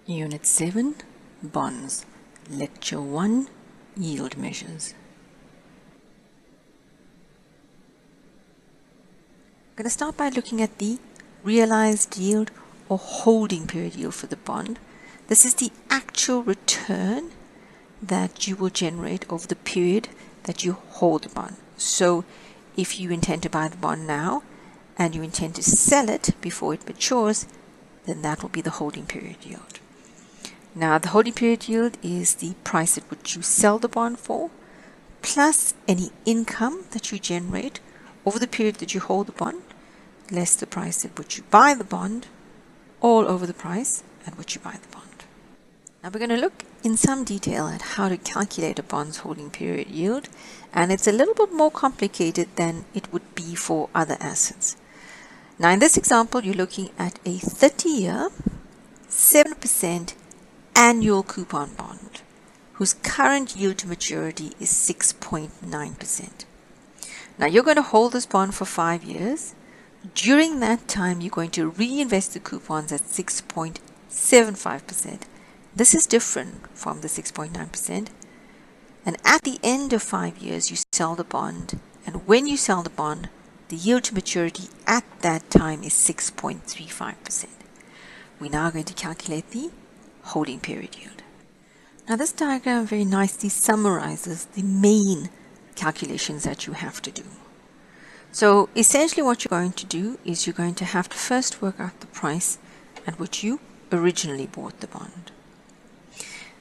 Unit 7, Bonds, Lecture 1, Yield Measures. I'm going to start by looking at the realized yield or holding period yield for the bond. This is the actual return that you will generate over the period that you hold the bond. So if you intend to buy the bond now and you intend to sell it before it matures, then that will be the holding period yield. Now, the holding period yield is the price at which you sell the bond for, plus any income that you generate over the period that you hold the bond, less the price at which you buy the bond, all over the price at which you buy the bond. Now, we're going to look in some detail at how to calculate a bond's holding period yield, and it's a little bit more complicated than it would be for other assets. Now, in this example, you're looking at a 30-year, 7% annual coupon bond whose current yield to maturity is 6.9%. Now you're going to hold this bond for 5 years. During that time you're going to reinvest the coupons at 6.75%. This is different from the 6.9%. And at the end of 5 years you sell the bond, and when you sell the bond the yield to maturity at that time is 6.35%. We're now going to calculate the holding period yield. Now this diagram very nicely summarizes the main calculations that you have to do. So essentially what you're going to do is you're going to have to first work out the price at which you originally bought the bond.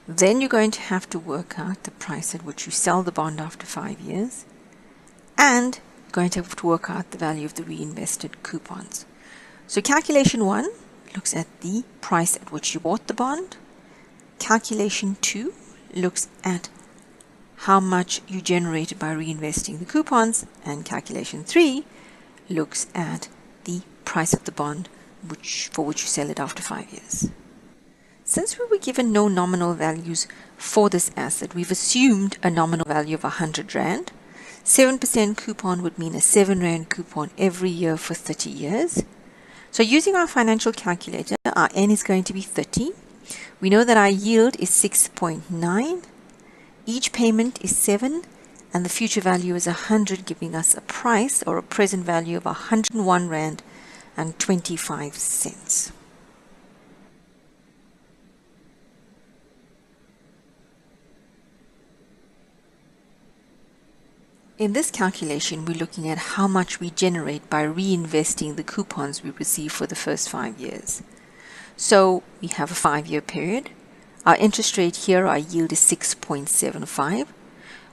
Then you're going to have to work out the price at which you sell the bond after 5 years, and you're going to have to work out the value of the reinvested coupons. So calculation 1 looks at the price at which you bought the bond. Calculation 2 looks at how much you generated by reinvesting the coupons, and calculation 3 looks at the price of the bond for which you sell it after 5 years. Since we were given no nominal values for this asset, we've assumed a nominal value of 100 Rand. 7% coupon would mean a 7 Rand coupon every year for 30 years. So using our financial calculator, our N is going to be 30. We know that our yield is 6.9. Each payment is 7, and the future value is 100, giving us a price or a present value of 101 Rand and 25 cents. In this calculation, we're looking at how much we generate by reinvesting the coupons we receive for the first 5 years. So we have a 5-year period. Our interest rate here, our yield is 6.75.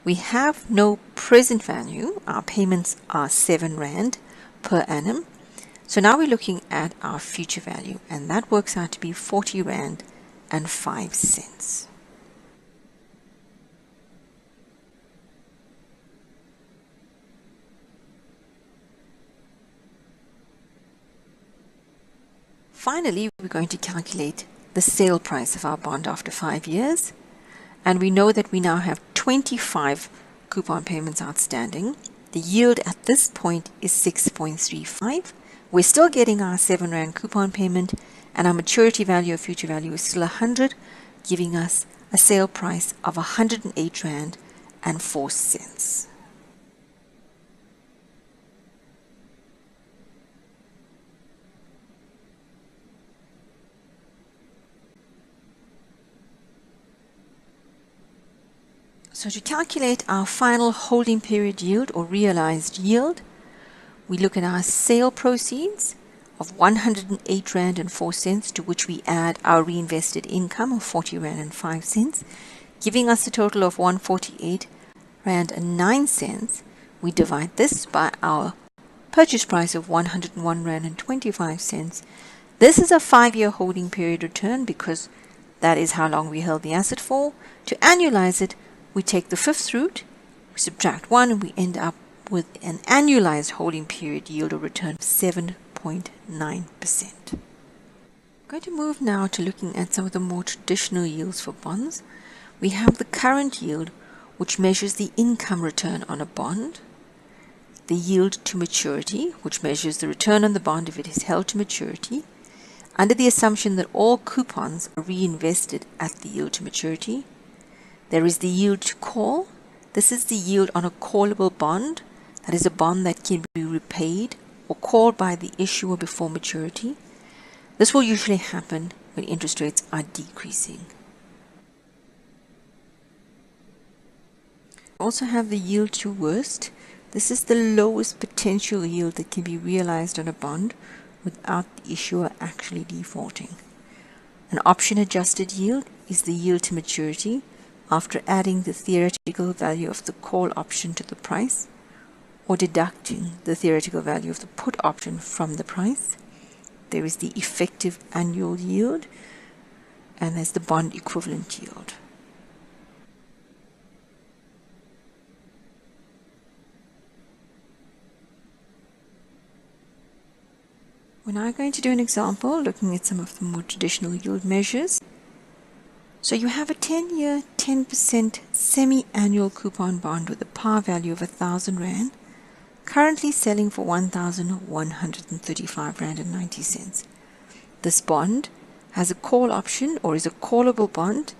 We have no present value. Our payments are 7 Rand per annum. So now we're looking at our future value, and that works out to be 40 Rand and 5 cents. Finally, we're going to calculate the sale price of our bond after 5 years. And we know that we now have 25 coupon payments outstanding. The yield at this point is 6.35. We're still getting our 7 Rand coupon payment, and our maturity value or future value is still 100, giving us a sale price of 108 Rand and 4 cents. So to calculate our final holding period yield or realized yield, we look at our sale proceeds of 108 Rand and 4 cents, to which we add our reinvested income of 40 Rand and 5 cents, giving us a total of 148 Rand and 9 cents. We divide this by our purchase price of 101 Rand and 25 cents. This is a 5-year holding period return because that is how long we held the asset for. To annualize it, we take the fifth root, we subtract 1, and we end up with an annualized holding period yield or return of 7.9%. I'm going to move now to looking at some of the more traditional yields for bonds. We have the current yield, which measures the income return on a bond, the yield to maturity, which measures the return on the bond if it is held to maturity, Under the assumption that all coupons are reinvested at the yield to maturity, there is the yield to call. This is the yield on a callable bond, that is a bond that can be repaid or called by the issuer before maturity. This will usually happen when interest rates are decreasing. We also have the yield to worst. This is the lowest potential yield that can be realized on a bond without the issuer actually defaulting. An option adjusted yield is the yield to maturity after adding the theoretical value of the call option to the price or deducting the theoretical value of the put option from the price. There is the effective annual yield, and there's the bond equivalent yield. We're now going to do an example looking at some of the more traditional yield measures. So you have a 10-year, 10% semi-annual coupon bond with a par value of 1,000 Rand, currently selling for 1,135 Rand and 90 cents. This bond has a call option or is a callable bond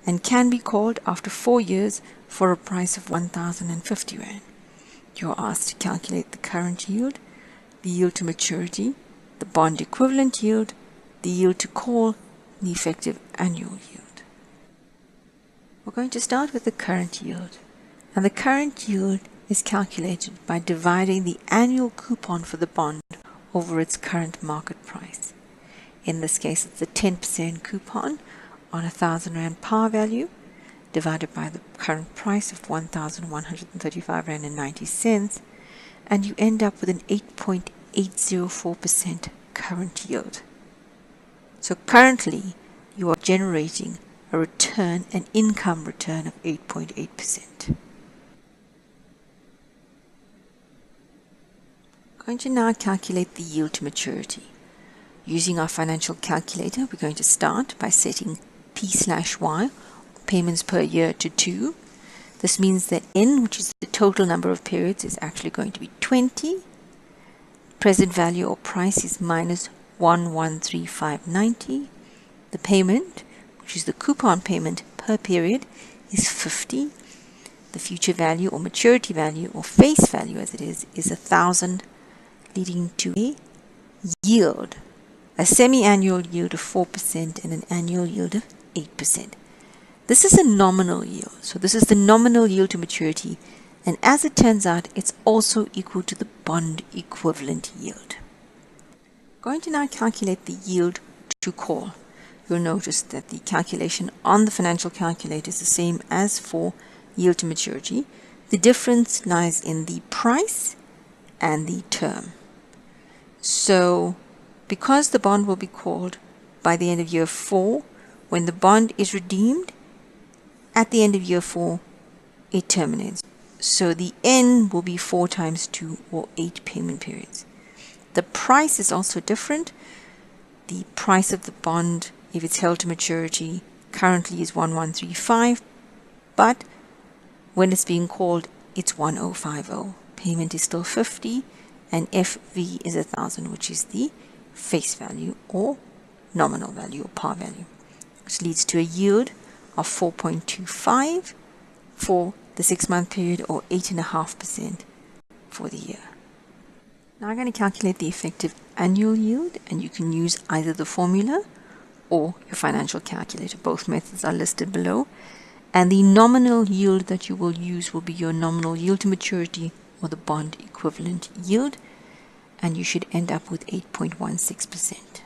and can be called after 4 years for a price of 1,050 Rand. You are asked to calculate the current yield, the yield to maturity, the bond equivalent yield, the yield to call, and the effective annual yield. We're going to start with the current yield. And the current yield is calculated by dividing the annual coupon for the bond over its current market price. In this case, it's the 10% coupon on 1,000 Rand par value divided by the current price of 1,135 Rand and 90 cents, and you end up with an 8.804% current yield. So currently you are generating a return, an income return of 8.8%. I'm going to now calculate the yield to maturity. Using our financial calculator, we're going to start by setting P/Y, payments per year, to 2. This means that N, which is the total number of periods, is actually going to be 20. Present value or price is minus 1,135.90. The payment, which is the coupon payment per period, is 50. The future value or maturity value or face value, as it is 1,000, leading to a yield, a semi-annual yield of 4% and an annual yield of 8%. This is a nominal yield, so this is the nominal yield to maturity, and as it turns out, it's also equal to the bond equivalent yield. I'm going to now calculate the yield to call. You'll notice that the calculation on the financial calculator is the same as for yield to maturity. The difference lies in the price and the term. So because the bond will be called by the end of year 4, when the bond is redeemed at the end of year 4, it terminates. So the N will be 4 times 2 or 8 payment periods. The price is also different. The price of the bond, if it's held to maturity, currently is 1,135, but when it's being called, it's 1,050. Payment is still 50, and FV is 1,000, which is the face value or nominal value or par value, which leads to a yield of 4.25 for the 6-month period or 8.5% for the year. Now I'm going to calculate the effective annual yield, and you can use either the formula or your financial calculator. Both methods are listed below, and the nominal yield that you will use will be your nominal yield to maturity or the bond equivalent yield, and you should end up with 8.16%.